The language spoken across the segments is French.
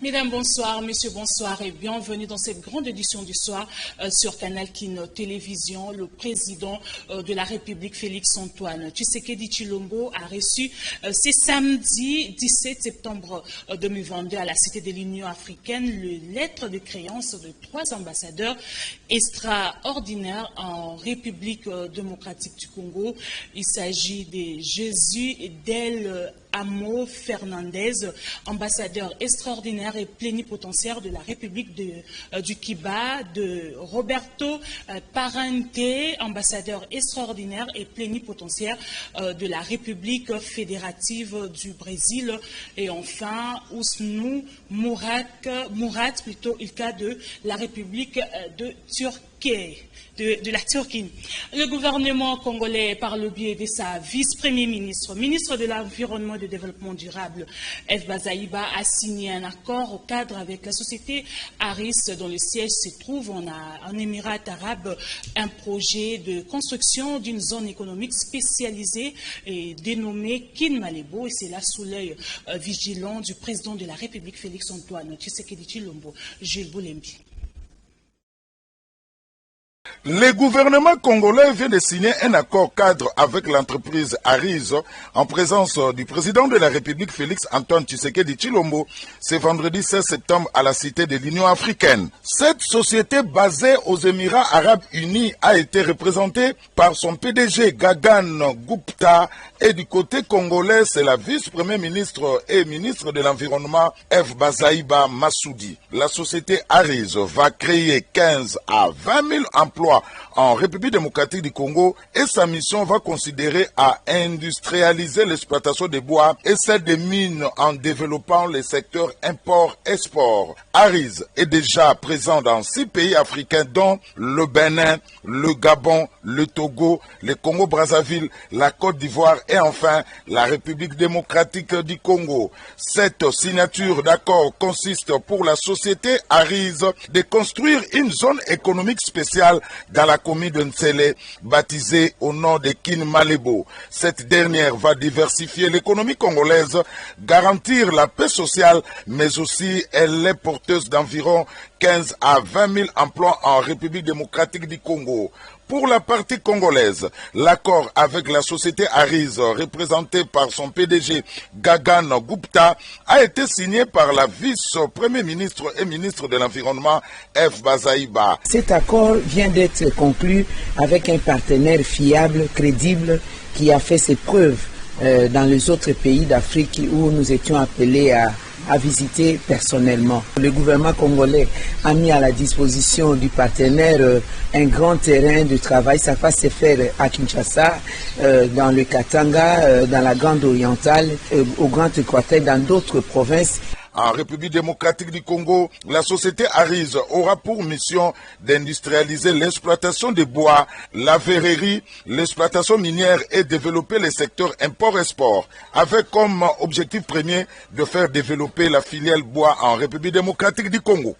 Mesdames, bonsoir, messieurs, bonsoir et bienvenue dans cette grande édition du soir sur Canal Kin Télévision. Le président de la République, Félix Antoine Tshisekedi Tshilombo, a reçu ce samedi 17 septembre 2022 à la Cité de l'Union africaine le lettre de créance de 3 ambassadeurs extraordinaires en République démocratique du Congo. Il s'agit de Jésus Del Amo Fernandez, ambassadeur extraordinaire et plénipotentiaire de la République du Kiba, de Roberto Parente, ambassadeur extraordinaire et plénipotentiaire de la République fédérative du Brésil, et enfin Ousnou Murat Ilka de la République de Turquie. De la Turquie. Le gouvernement congolais, par le biais de sa vice-premier ministre, ministre de l'Environnement et du Développement durable, F. Bazaïba, a signé un accord au cadre avec la société Aris, dont le siège se trouve en Émirats arabes, un projet de construction d'une zone économique spécialisée et dénommée Kin Malebo, et c'est là sous l'œil vigilant du président de la République, Félix Antoine Tshisekedi Tshilombo, Jules Boulembi. Le gouvernement congolais vient de signer un accord cadre avec l'entreprise Aris en présence du président de la République Félix Antoine Tshisekedi Tshilombo ce vendredi 16 septembre à la Cité de l'Union africaine. Cette société basée aux Émirats arabes unis a été représentée par son PDG Gagan Gupta, et du côté congolais, c'est la vice-premier ministre et ministre de l'Environnement F. Bazaïba Massoudi. La société Aris va créer 15 à 20 000 emplois en République démocratique du Congo, et sa mission va considérer à industrialiser l'exploitation des bois et celle des mines en développant les secteurs import-export. Aris est déjà présent dans 6 pays africains dont le Bénin, le Gabon, le Togo, le Congo-Brazzaville, la Côte d'Ivoire et enfin la République démocratique du Congo. Cette signature d'accord consiste pour la société Aris de construire une zone économique spéciale dans la commune de Ntsele, baptisée au nom de Kin Malebo. Cette dernière va diversifier l'économie congolaise, garantir la paix sociale, mais aussi elle est porteuse d'environ 15 à 20 000 emplois en République démocratique du Congo. Pour la partie congolaise, l'accord avec la société Aris, représentée par son PDG Gagan Gupta, a été signé par la vice-premier ministre et ministre de l'Environnement F. Bazaïba. Cet accord vient d'être conclu avec un partenaire fiable, crédible, qui a fait ses preuves dans les autres pays d'Afrique où nous étions appelés à visiter personnellement. Le gouvernement congolais a mis à la disposition du partenaire un grand terrain de travail. Ça va se faire à Kinshasa, dans le Katanga, dans la Grande Orientale, au Grand Équateur, dans d'autres provinces. En République démocratique du Congo, la société Aris aura pour mission d'industrialiser l'exploitation des bois, la verrerie, l'exploitation minière et développer les secteurs import-export, avec comme objectif premier de faire développer la filière bois en République démocratique du Congo.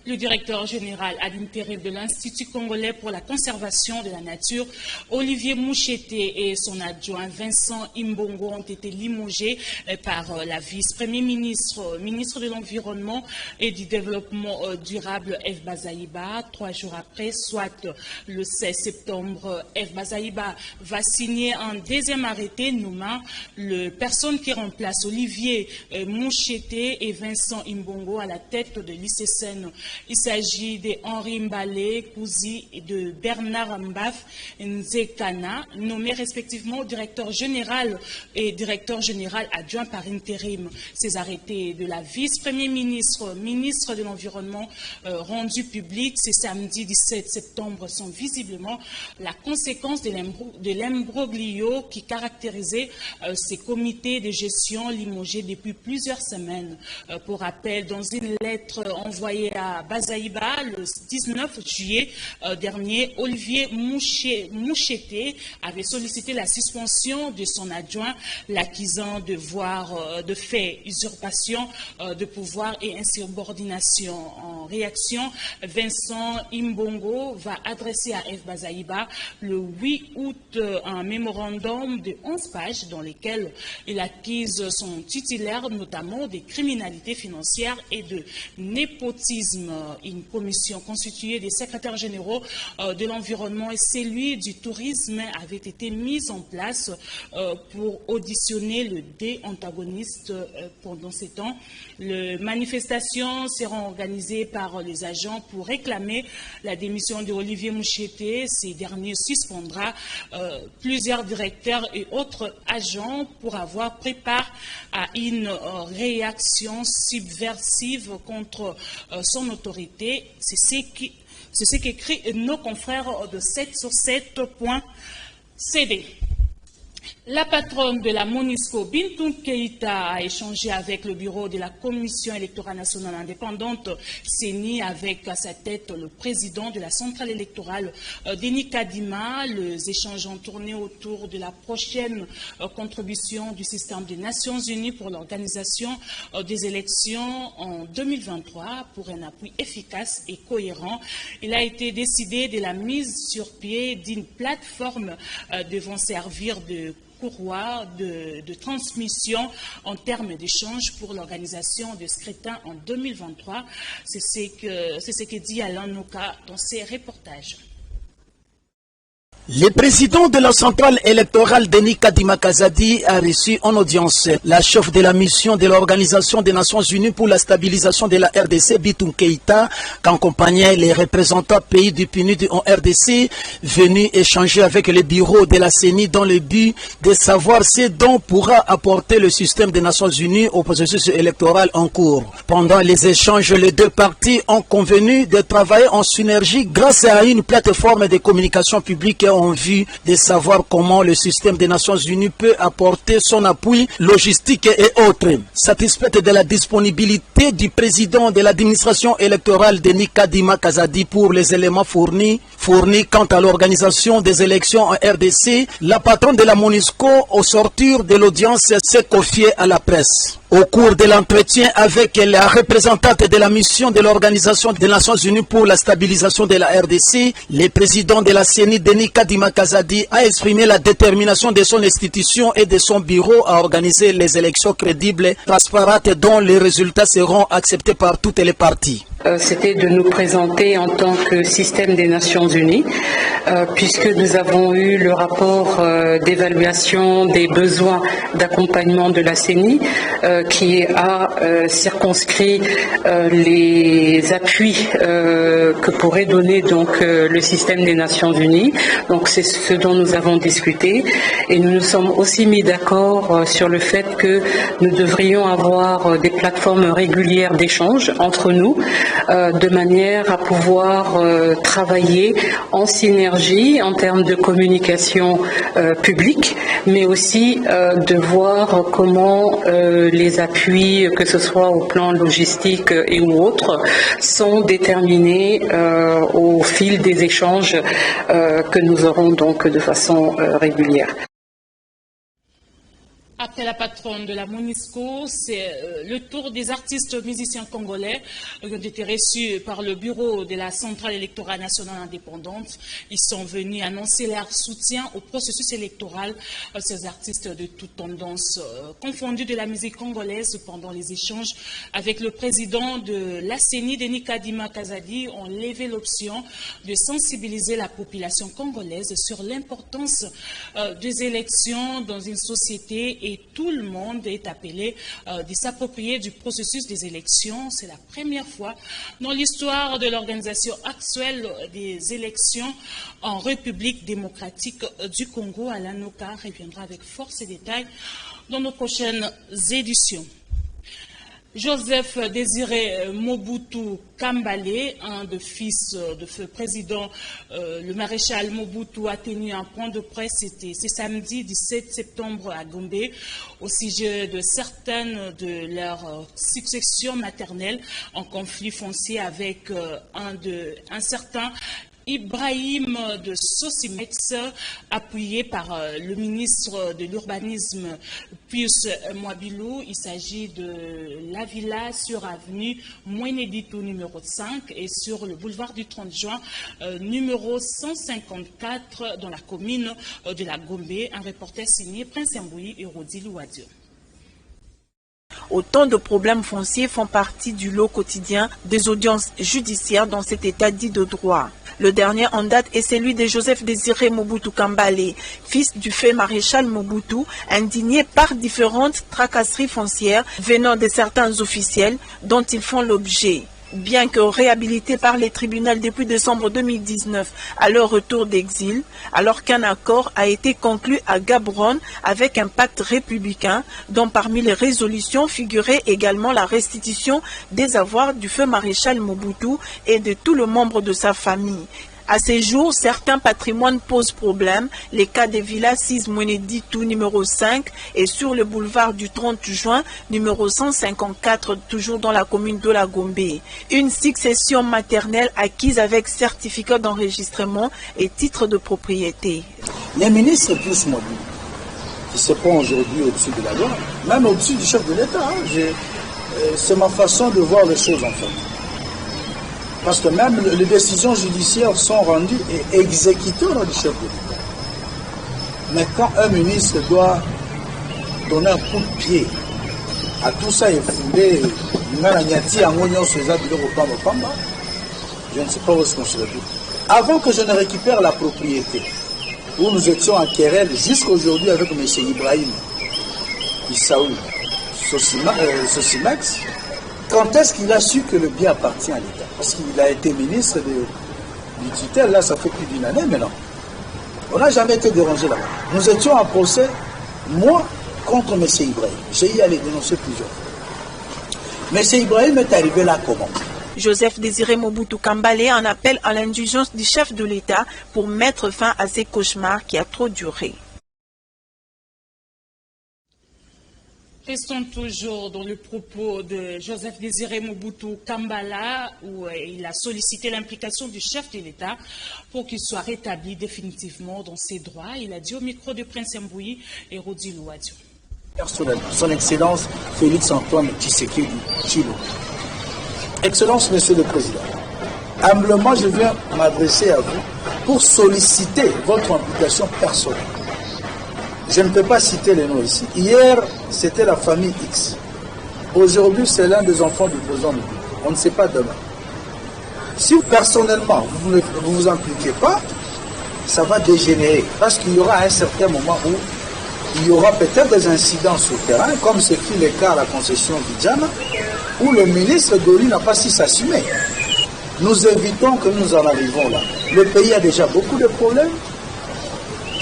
Le directeur général à l'intérim de l'Institut congolais pour la conservation de la nature, Olivier Moucheté, et son adjoint Vincent Imbongo ont été limogés par la vice-premier ministre, ministre de l'Environnement et du Développement durable, F. Bazaïba. 3 jours après, soit le 16 septembre, F. Bazaïba va signer un deuxième arrêté nommant les personnes qui remplacent Olivier Moucheté et Vincent Imbongo à la tête de l'ICSN. Il s'agit de Henri Mbale Kouzi et de Bernard Mbaf Nzekana, nommés respectivement directeur général et directeur général adjoint par intérim. Ces arrêtés de la vice-premier ministre, ministre de l'Environnement, rendus publics ce samedi 17 septembre sont visiblement la conséquence de l'imbroglio qui caractérisait ces comités de gestion limogés depuis plusieurs semaines. Pour rappel, dans une lettre envoyée à Bazaïba le 19 juillet dernier. Olivier Moucheté avait sollicité la suspension de son adjoint, l'accusant de fait usurpation de pouvoir et insubordination. En réaction, Vincent Imbongo va adresser à F. Bazaïba le 8 août un mémorandum de 11 pages dans lesquels il accuse son titulaire notamment des criminalités financières et de népotisme. Une commission constituée des secrétaires généraux de l'environnement et celui du tourisme avait été mise en place pour auditionner le antagoniste pendant ces temps. Les manifestations seront organisées par les agents pour réclamer la démission de Olivier Moucheté. Ces derniers suspendra plusieurs directeurs et autres agents pour avoir pris part à une réaction subversive contre son autorité. C'est ce qu'écrit nos confrères de 7sur7.cd. La patronne de la MONUSCO, Bintou Keïta, a échangé avec le bureau de la Commission électorale nationale indépendante, CENI, avec à sa tête le président de la centrale électorale, Denis Kadima. Les échanges ont tourné autour de la prochaine contribution du système des Nations Unies pour l'organisation des élections en 2023 pour un appui efficace et cohérent. Il a été décidé de la mise sur pied d'une plateforme devant servir de courroie de transmission en termes d'échange pour l'organisation de scrutins en 2023. C'est ce que dit Alain Noka dans ses reportages. Le président de la centrale électorale, Denis Kadima Kazadi, a reçu en audience la chef de la mission de l'Organisation des Nations Unies pour la stabilisation de la RDC, Bintou Keïta, qu'accompagnaient les représentants pays du PNUD en RDC, venus échanger avec le bureau de la CENI dans le but de savoir ce dont pourra apporter le système des Nations Unies au processus électoral en cours. Pendant les échanges, les deux parties ont convenu de travailler en synergie grâce à une plateforme de communication publique en vue de savoir comment le système des Nations Unies peut apporter son appui logistique et autres. Satisfaite de la disponibilité du président de l'administration électorale Denis Kadima Kazadi pour les éléments fournis quant à l'organisation des élections en RDC, la patronne de la MONUSCO, au sortir de l'audience, s'est confiée à la presse. Au cours de l'entretien avec la représentante de la mission de l'Organisation des Nations Unies pour la stabilisation de la RDC, le président de la CENI, Denis Kadima Kazadi, a exprimé la détermination de son institution et de son bureau à organiser les élections crédibles, transparentes, dont les résultats seront acceptés par toutes les parties. C'était de nous présenter en tant que système des Nations Unies, puisque nous avons eu le rapport d'évaluation des besoins d'accompagnement de la CENI, qui a circonscrit les appuis que pourrait donner donc le système des Nations Unies. Donc c'est ce dont nous avons discuté, et nous nous sommes aussi mis d'accord sur le fait que nous devrions avoir des plateformes régulières d'échange entre nous, de manière à pouvoir travailler en synergie en termes de communication publique, mais aussi de voir comment les appuis, que ce soit au plan logistique et ou autre, sont déterminés au fil des échanges que nous aurons donc de façon régulière. Après la patronne de la MONUSCO, c'est le tour des artistes musiciens congolais qui ont été reçus par le bureau de la centrale électorale nationale indépendante. Ils sont venus annoncer leur soutien au processus électoral. Ces artistes de toute tendance confondus de la musique congolaise, pendant les échanges avec le président de la CENI, Denis Kadima Kazadi, ont levé l'option de sensibiliser la population congolaise sur l'importance des élections dans une société, et tout le monde est appelé de s'approprier du processus des élections. C'est la première fois dans l'histoire de l'organisation actuelle des élections en République démocratique du Congo. Alain Noka reviendra avec force et détails dans nos prochaines éditions. Joseph Désiré Mobutu Kambale, un des fils de feu président, le maréchal Mobutu a tenu un point de presse, c'est samedi 17 septembre à Gombe, au sujet de certaines de leurs successions maternelles en conflit foncier avec un certain Ibrahim de Sosimex, appuyé par le ministre de l'Urbanisme Pius Mwabilou. Il s'agit de la villa sur avenue Mweneditou numéro 5 et sur le boulevard du 30 juin numéro 154 dans la commune de la Gombe. Un reporter signé Prince Mbouyi et Rodi Louadio. Autant de problèmes fonciers font partie du lot quotidien des audiences judiciaires dans cet état dit de droit. Le dernier en date est celui de Joseph Désiré Mobutu Kambale, fils du fait maréchal Mobutu, indigné par différentes tracasseries foncières venant de certains officiels dont ils font l'objet. Bien que réhabilités par les tribunaux depuis décembre 2019 à leur retour d'exil, alors qu'un accord a été conclu à Gaborone avec un pacte républicain dont parmi les résolutions figurait également la restitution des avoirs du feu maréchal Mobutu et de tous les membres de sa famille. À ces jours, certains patrimoines posent problème. Les cas des villas 6 Mweneditou numéro 5 et sur le boulevard du 30 juin numéro 154, toujours dans la commune de la Gombe. Une succession maternelle acquise avec certificat d'enregistrement et titre de propriété. Les ministres Pius Mwabilou, qui se prend aujourd'hui au-dessus de la loi, même au-dessus du chef de l'État, c'est ma façon de voir les choses en fait. Parce que même les décisions judiciaires sont rendues et exécutées au nom du chef de l'État. Mais quand un ministre doit donner un coup de pied à tout ça et fouler, je ne sais pas où est-ce qu'on se retrouve. Avant que je ne récupère la propriété, où nous étions en querelle jusqu'aujourd'hui avec M. Ibrahim Issaou Sosimex, quand est-ce qu'il a su que le bien appartient à l'État? Parce qu'il a été ministre du tutelle, là ça fait plus d'une année maintenant. On n'a jamais été dérangé là-bas. Nous étions en procès, moi, contre M. Ibrahim. J'ai y allé dénoncer plusieurs fois. M. Ibrahim est arrivé là comment? Joseph Désiré Mobutu Kambale en appelle à l'indulgence du chef de l'État pour mettre fin à ces cauchemars qui a trop duré. Restons toujours dans le propos de Joseph Désiré Mobutu Kambala, où il a sollicité l'implication du chef de l'État pour qu'il soit rétabli définitivement dans ses droits. Il a dit au micro de Prince Mbouyi et Rodi Louadio. Son Excellence Félix Antoine Tshisekedi Tshilombo. Excellence, Monsieur le Président, humblement je viens m'adresser à vous pour solliciter votre implication personnelle. Je ne peux pas citer les noms ici. Hier, c'était la famille X. Aujourd'hui, c'est l'un des enfants du président Mobutu. On ne sait pas demain. Si personnellement, vous ne vous impliquez pas, ça va dégénérer. Parce qu'il y aura un certain moment où il y aura peut-être des incidents sur le terrain, comme ce qui est le cas à la concession d'Idjana, où le ministre Doli n'a pas su s'assumer. Nous évitons que nous en arrivons là. Le pays a déjà beaucoup de problèmes.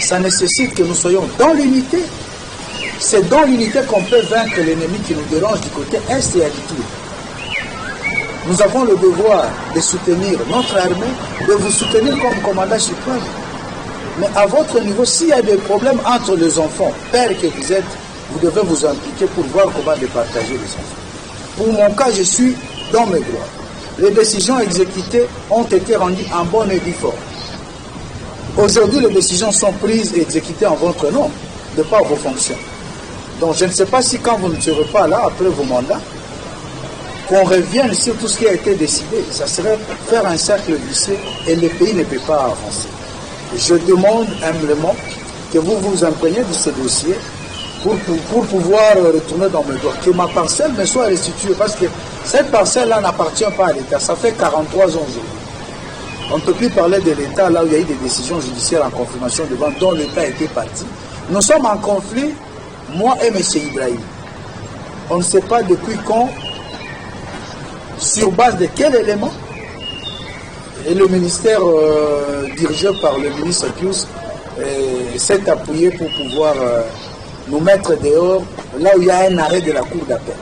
Ça nécessite que nous soyons dans l'unité. C'est dans l'unité qu'on peut vaincre l'ennemi qui nous dérange du côté est et à tout. Nous avons le devoir de soutenir notre armée, de vous soutenir comme commandant suprême. Mais à votre niveau, s'il y a des problèmes entre les enfants, père que vous êtes, vous devez vous impliquer pour voir comment départager les enfants. Pour mon cas, je suis dans mes droits. Les décisions exécutées ont été rendues en bonne et due forme. Aujourd'hui, les décisions sont prises et exécutées en votre nom, de par vos fonctions. Donc, je ne sais pas si quand vous ne serez pas là, après vos mandats, qu'on revienne sur tout ce qui a été décidé. Ça serait faire un cercle vicieux et le pays ne peut pas avancer. Je demande humblement que vous vous imprégniez de ce dossier pour pouvoir retourner dans mes droits. Que ma parcelle me soit restituée, parce que cette parcelle-là n'appartient pas à l'État. Ça fait 43 ans aujourd'hui. On ne peut plus parler de l'État là où il y a eu des décisions judiciaires en confirmation devant dont l'État était parti. Nous sommes en conflit, moi et M. Ibrahim. On ne sait pas depuis quand, sur base de quel élément, et le ministère dirigé par le ministre Pius s'est appuyé pour pouvoir nous mettre dehors là où il y a un arrêt de la Cour d'appel.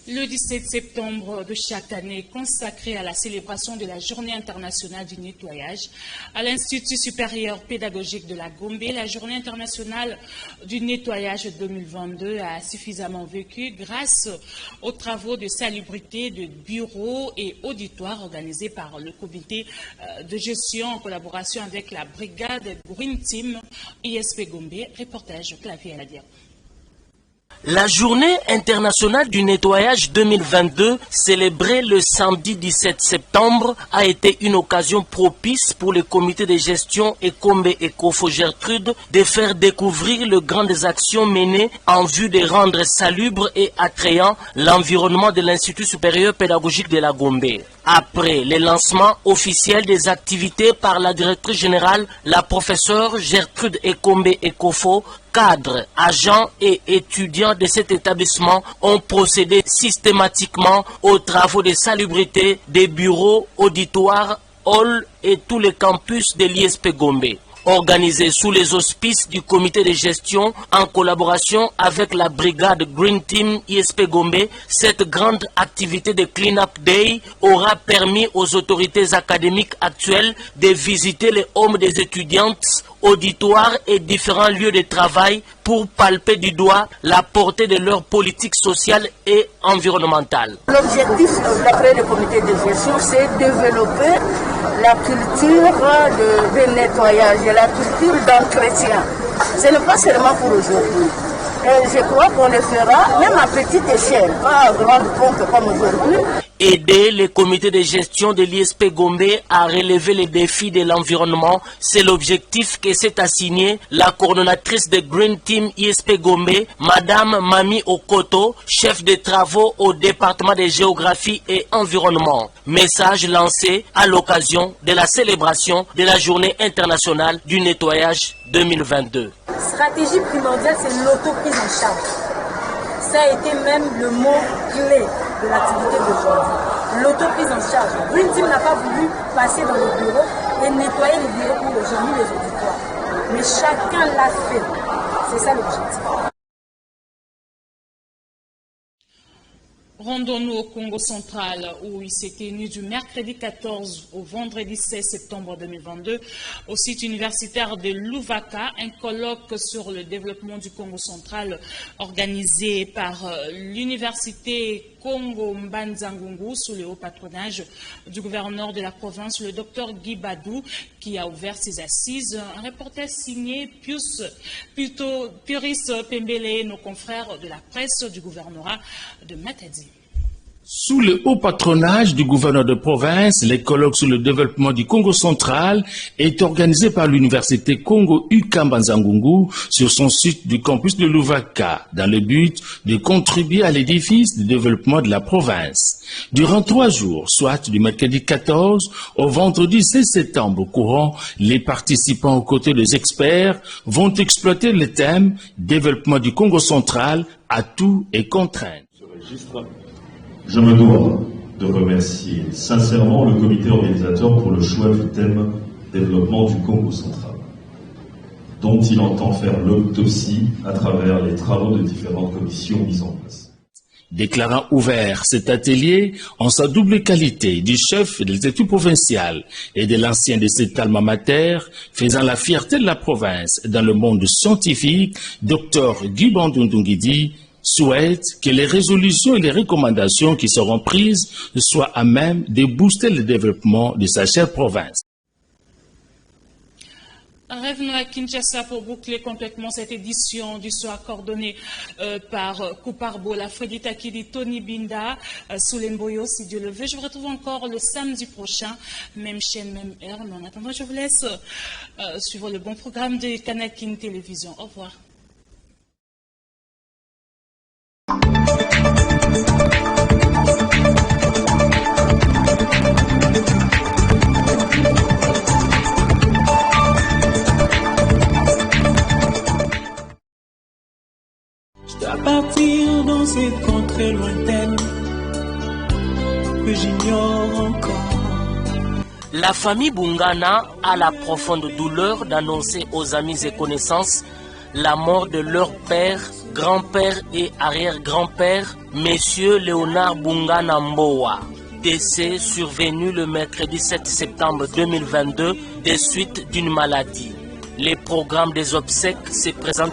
Le 17 septembre de chaque année, consacré à la célébration de la Journée internationale du nettoyage, à l'Institut supérieur pédagogique de la Gombe, la Journée internationale du nettoyage 2022 a suffisamment vécu grâce aux travaux de salubrité de bureaux et auditoires organisés par le comité de gestion en collaboration avec la brigade Green Team ISP Gombe. Reportage Clavier à la Dière. La Journée internationale du nettoyage 2022, célébrée le samedi 17 septembre, a été une occasion propice pour le comité de gestion Ekombe Ekofo Gertrude de faire découvrir les grandes actions menées en vue de rendre salubre et attrayant l'environnement de l'Institut supérieur pédagogique de la Gombe. Après le lancement officiel des activités par la directrice générale, la professeure Gertrude Ekombe Ekofo, cadres, agents et étudiants de cet établissement ont procédé systématiquement aux travaux de salubrité des bureaux, auditoires, halls et tous les campus de l'ISP Gombe. Organisé sous les auspices du comité de gestion en collaboration avec la brigade Green Team ISP Gombe, cette grande activité de Clean-up Day aura permis aux autorités académiques actuelles de visiter les homes des étudiantes, auditoires et différents lieux de travail pour palper du doigt la portée de leur politique sociale et environnementale. L'objectif, d'après le comité de gestion, c'est développer la culture de nettoyage et la culture d'entretien. Ce n'est pas seulement pour aujourd'hui. Et je crois qu'on le fera même à petite échelle, pas à grande pompe comme aujourd'hui. Aider le comité de gestion de l'ISP Gombe à relever les défis de l'environnement, c'est l'objectif que s'est assigné la coordonnatrice de Green Team ISP Gombe, Madame Mami Okoto, chef de travaux au département de géographie et environnement. Message lancé à l'occasion de la célébration de la Journée internationale du nettoyage 2022. Stratégie primordiale, c'est l'autoprise en charge. Ça a été même le mot clé de l'activité d'aujourd'hui. L'autoprise en charge. Green Team n'a pas voulu passer dans le bureau et nettoyer les bureaux pour aujourd'hui les auditoires. Mais chacun l'a fait. C'est ça l'objectif. Rendons-nous au Congo central où il s'est tenu du mercredi 14 au vendredi 16 septembre 2022 au site universitaire de Louvaka, un colloque sur le développement du Congo central organisé par l'université Congo Mbanza-Ngungu sous le haut patronage du gouverneur de la province, le docteur Guy Badou, qui a ouvert ses assises. Un reportage signé Puris Pembele, nos confrères de la presse du gouvernorat de Matadi. Sous le haut patronage du gouverneur de province, les colloques sur le développement du Congo central est organisé par l'université Congo Mbanza-Ngungu sur son site du campus de Louvaka, dans le but de contribuer à l'édifice de développement de la province. Durant 3 jours, soit du mercredi 14 au vendredi 16 septembre courant, les participants aux côtés des experts vont exploiter le thème « Développement du Congo central, atouts et contraintes ». Je me dois de remercier sincèrement le comité organisateur pour le choix du thème « Développement du Congo central », dont il entend faire l'autopsie à travers les travaux de différentes commissions mises en place. Déclarant ouvert cet atelier en sa double qualité du chef de l'Institut provincial et de l'ancien de cet alma mater, faisant la fierté de la province dans le monde scientifique, Dr Guy Bandundungidi souhaite que les résolutions et les recommandations qui seront prises soient à même de booster le développement de sa chère province. Revenons à Kinshasa pour boucler complètement cette édition du soir coordonnée par Kouparbo, la Freddy Takidi, Tony Binda, Soulemboyo, si Dieu le veut. Je vous retrouve encore le samedi prochain, même chaîne, même heure. Mais en attendant, je vous laisse suivre le bon programme de Canal King Télévision. Au revoir. Je dois partir dans cette contrée lointaine que j'ignore encore. La famille Bungana a la profonde douleur d'annoncer aux amis et connaissances la mort de leur père, grand-père et arrière-grand-père, Monsieur Léonard Bungana Mboa. Décès survenu le mercredi 7 septembre 2022 des suites d'une maladie. Les programmes des obsèques se présentent